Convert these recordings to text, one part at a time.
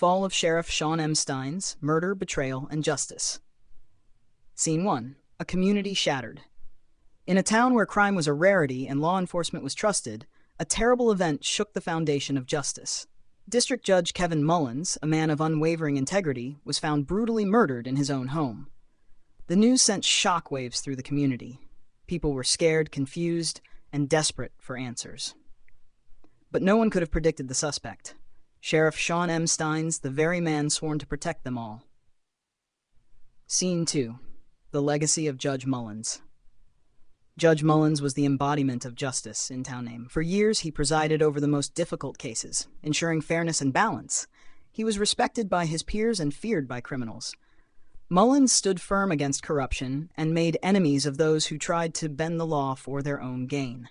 Fall of Sheriff Shawn M. Stines, Murder, Betrayal, and Justice. Scene 1. A community shattered. In a town where crime was a rarity and law enforcement was trusted, a terrible event shook the foundation of justice. District Judge Kevin Mullins, a man of unwavering integrity, was found brutally murdered in his own home. The news sent shockwaves through the community. People were scared, confused, and desperate for answers. But no one could have predicted the suspect. Sheriff Shawn M. Stines, the very man sworn to protect them all. Scene 2. The Legacy of Judge Mullins. Judge Mullins was the embodiment of justice in town name. For years, he presided over the most difficult cases, ensuring fairness and balance. He was respected by his peers and feared by criminals. Mullins stood firm against corruption and made enemies of those who tried to bend the law for their own gain.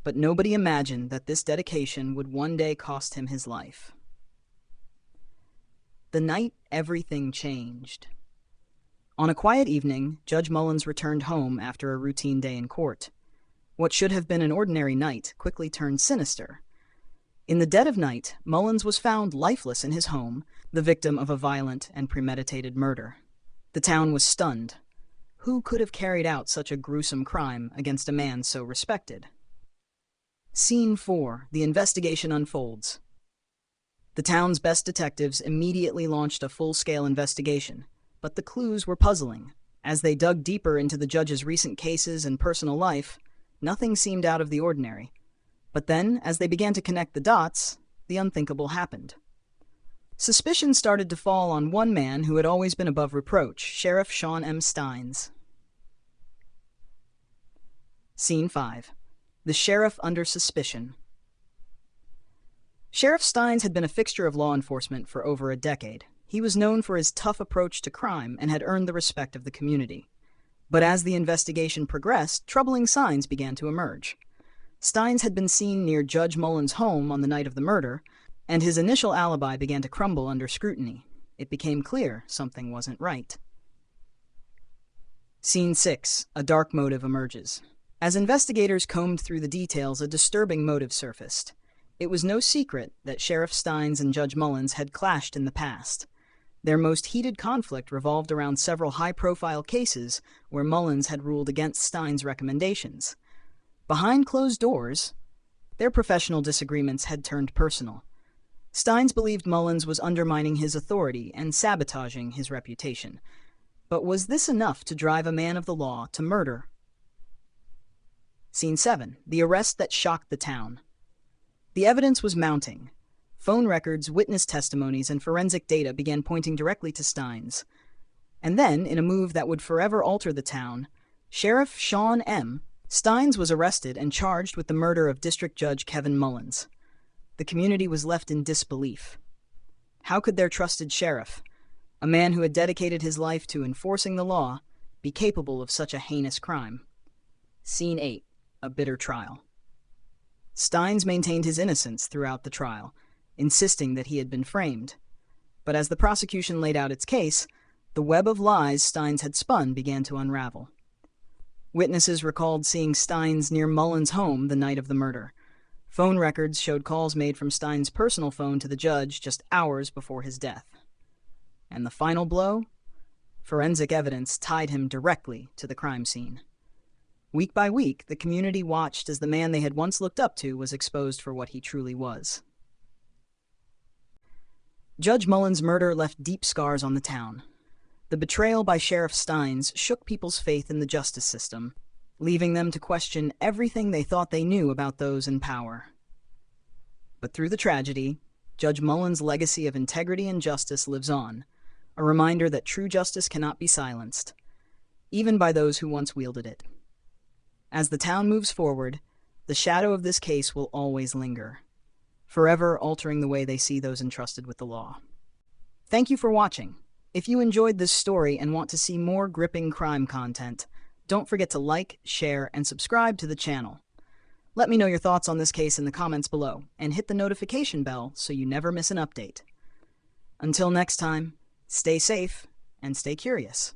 But nobody imagined that this dedication would one day cost him his life. The night everything changed. On a quiet evening, Judge Mullins returned home after a routine day in court. What should have been an ordinary night quickly turned sinister. In the dead of night, Mullins was found lifeless in his home, the victim of a violent and premeditated murder. The town was stunned. Who could have carried out such a gruesome crime against a man so respected? Scene 4. The investigation unfolds. The town's best detectives immediately launched a full-scale investigation, but the clues were puzzling. As they dug deeper into the judge's recent cases and personal life, nothing seemed out of the ordinary. But then, as they began to connect the dots, the unthinkable happened. Suspicion started to fall on one man who had always been above reproach, Sheriff Shawn M. Stines. Scene 5. The Sheriff Under Suspicion. Sheriff Stines had been a fixture of law enforcement for over a decade. He was known for his tough approach to crime and had earned the respect of the community. But as the investigation progressed, troubling signs began to emerge. Stines had been seen near Judge Mullins' home on the night of the murder, and his initial alibi began to crumble under scrutiny. It became clear something wasn't right. Scene 6. A dark motive emerges. As investigators combed through the details, a disturbing motive surfaced. It was no secret that Sheriff Stines and Judge Mullins had clashed in the past. Their most heated conflict revolved around several high-profile cases where Mullins had ruled against Stines' recommendations. Behind closed doors, their professional disagreements had turned personal. Stines believed Mullins was undermining his authority and sabotaging his reputation. But was this enough to drive a man of the law to murder? Scene 7. The arrest that shocked the town. The evidence was mounting. Phone records, witness testimonies, and forensic data began pointing directly to Stines. And then, in a move that would forever alter the town, Sheriff Shawn M. Stines was arrested and charged with the murder of District Judge Kevin Mullins. The community was left in disbelief. How could their trusted sheriff, a man who had dedicated his life to enforcing the law, be capable of such a heinous crime? Scene 8. A bitter trial. Stines maintained his innocence throughout the trial, insisting that he had been framed. But as the prosecution laid out its case, the web of lies Stines had spun began to unravel. Witnesses recalled seeing Stines near Mullins' home the night of the murder. Phone records showed calls made from Stines' personal phone to the judge just hours before his death. And the final blow? Forensic evidence tied him directly to the crime scene. Week by week, the community watched as the man they had once looked up to was exposed for what he truly was. Judge Mullins' murder left deep scars on the town. The betrayal by Sheriff Stines shook people's faith in the justice system, leaving them to question everything they thought they knew about those in power. But through the tragedy, Judge Mullins' legacy of integrity and justice lives on, a reminder that true justice cannot be silenced, even by those who once wielded it. As the town moves forward, the shadow of this case will always linger, forever altering the way they see those entrusted with the law. Thank you for watching. If you enjoyed this story and want to see more gripping crime content, don't forget to like, share, and subscribe to the channel. Let me know your thoughts on this case in the comments below, and hit the notification bell so you never miss an update. Until next time, stay safe and stay curious.